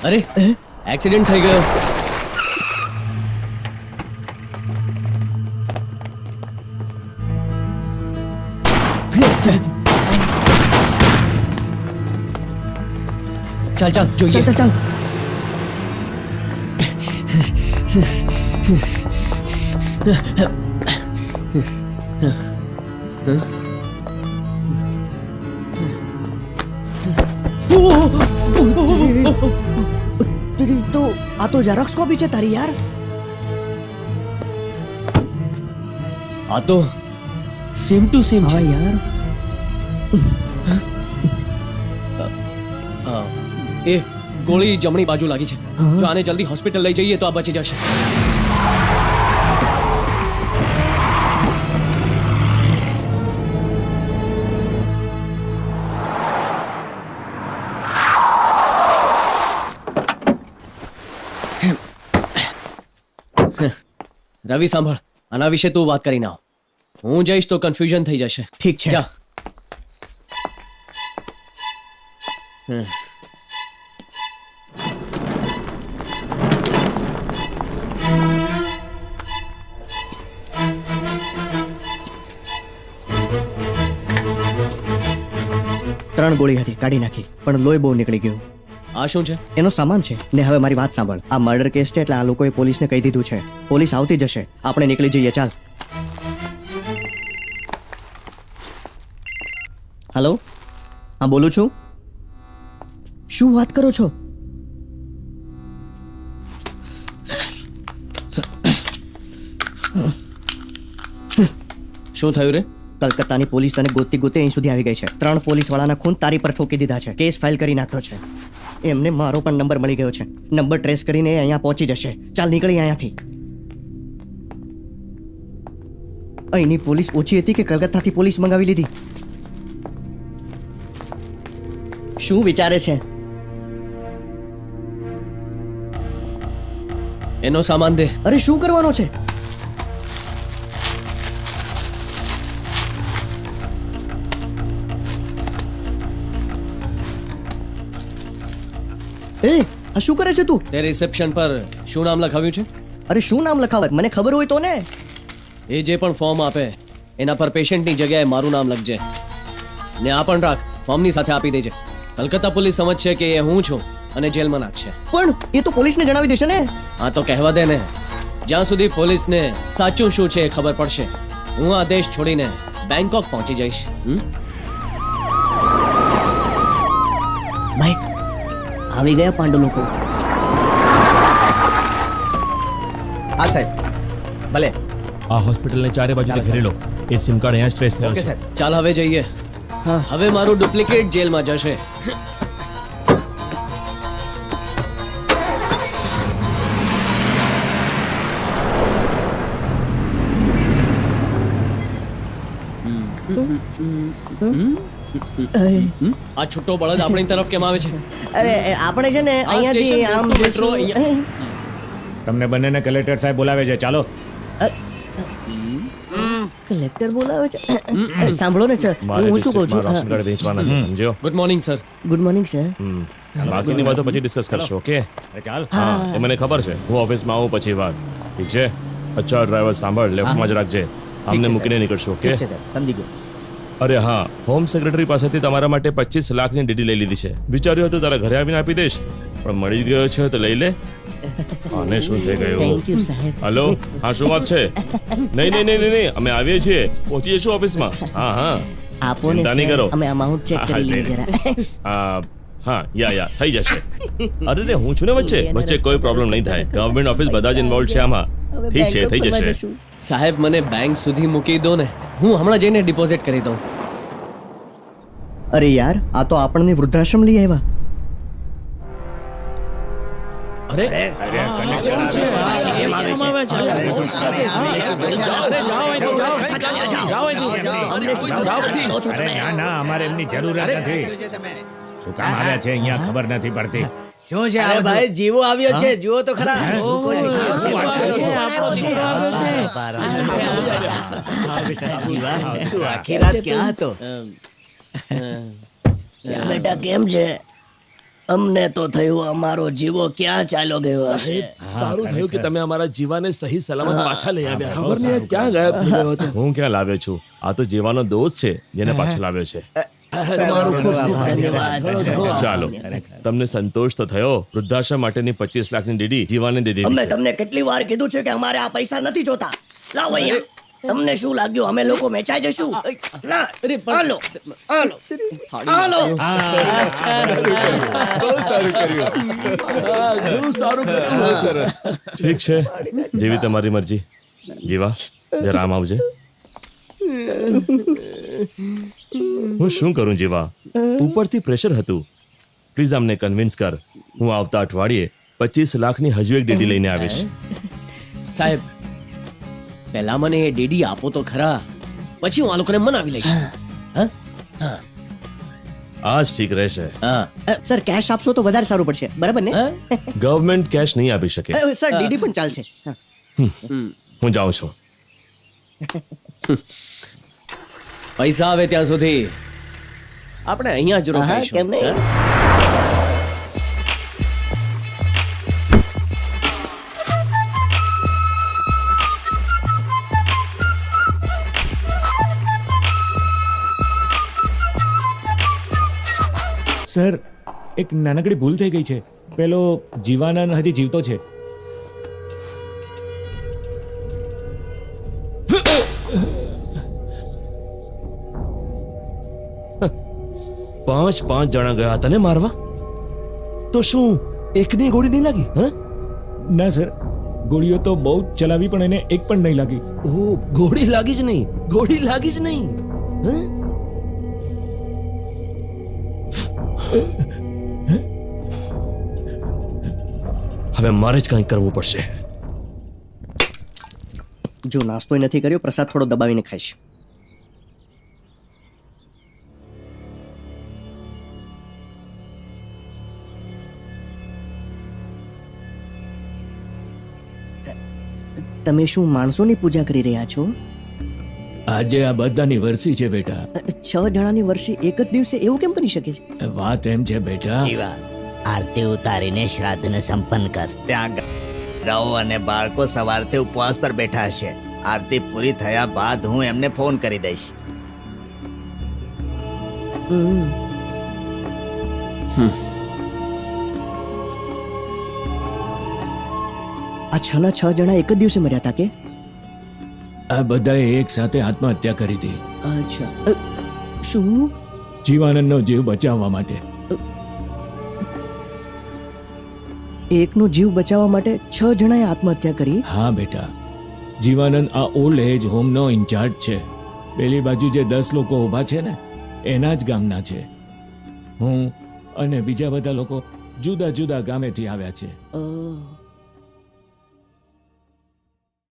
અરે એક્સિડન્ટ થઈ ગયો. ચાલ ચાલ જોઈએ. ચાલ ચાલ ચાલ. તો આ તો ઝેરોક્સ કોપી છે તારી યાર. આ તો સેમ ટુ સેમ હા છે. યાર. એ ગોળી જમણી બાજુ લાગી છે. હા. જો આને જલ્દી હોસ્પિટલ લઈ જઈએ તો આ બચી જશે. રવિ સાંભળ, આના વિશે તું વાત કરીને આવ. હું જઈશ તો કન્ફ્યુઝન થઈ જશે. ઠીક છે. જા. ત્રણ ગોળી હતી, કાઢી નાખી, પણ લોહી બહુ નીકળી ગયું. આ શું છે? એનો સામાન છે. ને હવે મારી વાત સાંભળ, આ મર્ડર કેસ છે એટલે આ લોકોએ પોલીસને કહી દીધું છે. પોલીસ આવતી જશે, આપણે નીકળી જઈએ. ચાલ. હેલો, હા બોલું છું. શું વાત કરો છો? શું થયું રે? કલકત્તાની પોલીસ તને ગોતી ગોતી અહીં સુધી આવી ગઈ છે. 3 પોલીસ વાળાના ખૂન તારી પર ઠોકી દીધા છે. કેસ ફાઇલ કરી નાખ્યો છે. એમને મારો પણ નંબર મળી ગયો છે. નંબર ટ્રેસ કરીને એ અહીંયા પહોંચી જશે. ચાલ નીકળી અહીંયાથી. અહીંની પોલીસ ઓછી હતી કે કલકત્તાથી પોલીસ મંગાવી લીધી? શું વિચારે છે? એનો સામાન દે. અરે શું કરવાનો છે? એ આ શું કરે છે તું? તે રિસેપ્શન પર શું નામ લખાવ્યું છે? અરે શું નામ લખાવે? મને ખબર હોય તો ને. એ જે પણ ફોર્મ આપે એના પર પેશન્ટની જગ્યાએ મારું નામ લખજે. ને આ પણ રાખ, ફોર્મની સાથે આપી દેજે. કલકત્તા પોલીસ સમજશે કે એ હું છું અને જેલમાં નાખશે. પણ એ તો પોલીસને જણાવી દેશે ને. હા તો કહેવા દે ને. જ્યાં સુધી પોલીસને સાચું શું છે એ ખબર પડશે, હું આ દેશ છોડીને બેંકોક પહોંચી જઈશ. ભાઈ આવી ગયા પાંડુ લોકો. હા સાહેબ, ભલે. આ હોસ્પિટલને ચારે બાજુથી ઘેરી લો. એ સિમ કાર્ડ અહીંયા જ ટ્રેસ થયો ઓકે છે. સાહેબ. ચાલ હવે જઈએ. હા. હવે મારું ડુપ્લિકેટ જેલમાં જશે. આ છૂટો બળદ આપણી તરફ કેમ આવે છે? અરે આપણે છે ને અહીંયાથી સ્ટેશન આમ મેટ્રો જઈશું. અહીંયા. તમને બંનેને કલેક્ટર સાહેબ બોલાવે છે, ચાલો. કલેક્ટર બોલાવે છે. સાંભળો ને સર, મારે હું શું કહું છું. ડિસ્ટ્રિક્ટમાં રાશન કાર્ડ વેચવાના છે, સમજ્યો? Good morning sir. Good morning sir. બાકીની વાતો પછી ડિસ્કસ કરશો. ઓકે? અરે ચાલ. હા, એ મને ખબર છે. હું ઓફિસમાં આવું પછી વાત. ઠીક છે? અચ્છા ડ્રાઈવર સાંભળ, લેફ્ટમાં જ રાખજે. આમને મૂકીને નીકળશું. ઓકે? ઠીક છે સર, સમજી ગયો. અરે હા, હોમ સેક્રેટરી પાસેથી તમારા માટે 25 લાખની ડીડી લઈ લીધી છે. વિચાર્યું હતું તારા ઘરે આવીને આપી દઈશ, પણ મળી ગયો છે તો લઈ લે. આને શું થઈ ગયું? થેન્ક યુ સાહેબ. હલો, હા શું વાત છે? નહીં નહીં નહીં નહીં, અમે આવીએ છીએ, પહોંચી જશું ઓફિસમાં. હા હા, આપો ને ચિંતા નહીં સર, કરો. અમે અમાઉન્ટ ચેક કરી લઈએ જરા. હા યા થઈ જશે. અરે રે, હું છું ને વચ્ચે કોઈ પ્રોબ્લેમ નહીં થાય. ગવર્મેન્ટ ઓફિસ બધા જ ઇન્વોલ્વ છે આમાં. ઠીક છે, થઈ જશે. સાહેબ મને બેંક સુધી મૂકી દો ને, હું હમણાં જઈને ડિપોઝિટ કરી દઉં. અરે યાર, આ તો આપણને વૃદ્ધાશ્રમ લઈ આવ્યા. અરે ના ના, અમારે એમની જરૂર જ નથી. શું કામ આવ્યા છે અહીંયા ખબર નથી પડતી. શું છે? અરે ભાઈ, જીવો આવ્યો છે, જુઓ તો ખરા. તું આખી રાત ક્યાં હતો? બેટા કેમ છે? અમને તો થયું અમારો જીવો ક્યાં ચાલ્યો ગયો હશે સારું થયું કે તમે અમારા જીવાને સહી સલામત પાછા લઈ આવ્યા ખબર નહીં આ ક્યાં ગાયબ થઈ ગયો હતો હું ક્યાં લાવ્યો છું આ તો જીવાનો દોસ્ત છે જેને પાછો લાવ્યો છે તમારું ખૂબ ખૂબ ધન્યવાદ ચાલો તમને સંતોષ તો થયો વૃદ્ધાશ્રમ માટેની 25 લાખની ડીડી જીવાને દે દીધી અમે છે. તમને કેટલી વાર કીધું છે કે અમારે આ પૈસા નથી જોતા લાવો અહીંયા તમને શું લાગ્યું અમે લોકો વેચાઈ જશું ના હાલો હાલો હાલો ઠીક છે જેવી તમારી મરજી જીવા જરા આમ આવજે હું શું કરું જીવા ઉપરથી પ્રેશર હતું પ્લીઝ આમને કન્વિન્સ કર હું આવતા અઠવાડિયે 25 લાખની હજુ એક ડીડી લઈને આવીશ સાહેબ પહેલા મને એ ડીડી આપો તો ખરા પછી હું આ લોકોને મનાવી લઈશ હા આ જ ઠીક રહેશે હા સર કેશ આપશો તો વધારે સારું પડશે બરાબર ને ગવર્મેન્ટ કેશ નહીં આપી શકે સર ડીડી પણ ચાલશે હા. હું જાઉં છું પૈસા આવે ત્યાં સુધી આપણે અહીંયા જ રોકાઈશું કેમ નહીં? હા? સર એક નાનકડી ભૂલ થઈ ગઈ છે પેલો જીવાનંદ હજી જીવતો છે પાંચ જણા ગયા તને મારવા તો શું એકની ગોળી નહીં લાગી હા ના સર ગોળીઓ તો બહુ જ ચલાવી પણ એને એક પણ નહીં લાગી ઓ ગોળી લાગી જ નહીં ગોળી લાગી જ નહીં હા? હવે મારે જ કંઈક કરવું પડશે જો નાસ્તો નથી કર્યો પ્રસાદ થોડો દબાવીને ખાઈશ તમે શું માણસોની પૂજા કરી રહ્યા છો આજે આ બધાની વરસી છે બેટા 6 જણાની વર્ષે એક જ દિવસે એવું કેમ બની શકે છે વાત એમ છે બેટા જીવા આરતી ઉતારીને શ્રાદ્ધને સંપન્ન કર ત્યાં રહો અને બાળકો સવારથી ઉપવાસ પર બેઠા હશે આરતી પૂરી થયા બાદ હું એમને ફોન કરી દઈશ આ 6 જણા એક જ દિવસે મર્યા હતા કે આ બધાએ એક સાથે આત્મહત્યા કરી હતી અચ્છા શું જીવાનંદનો જીવ બચાવવા માટે એકનો જીવ બચાવવા માટે 6 જણાએ આત્મહત્યા કરી હા બેટા જીવાનંદ આ ઓલ્ડ એજ હોમનો ઇન્ચાર્જ છે પેલી બાજુ જે 10 લોકો ઊભા છે ને એના જ ગામના છે હું અને બીજા બધા લોકો જુદા જુદા ગામેથી આવ્યા છે અ,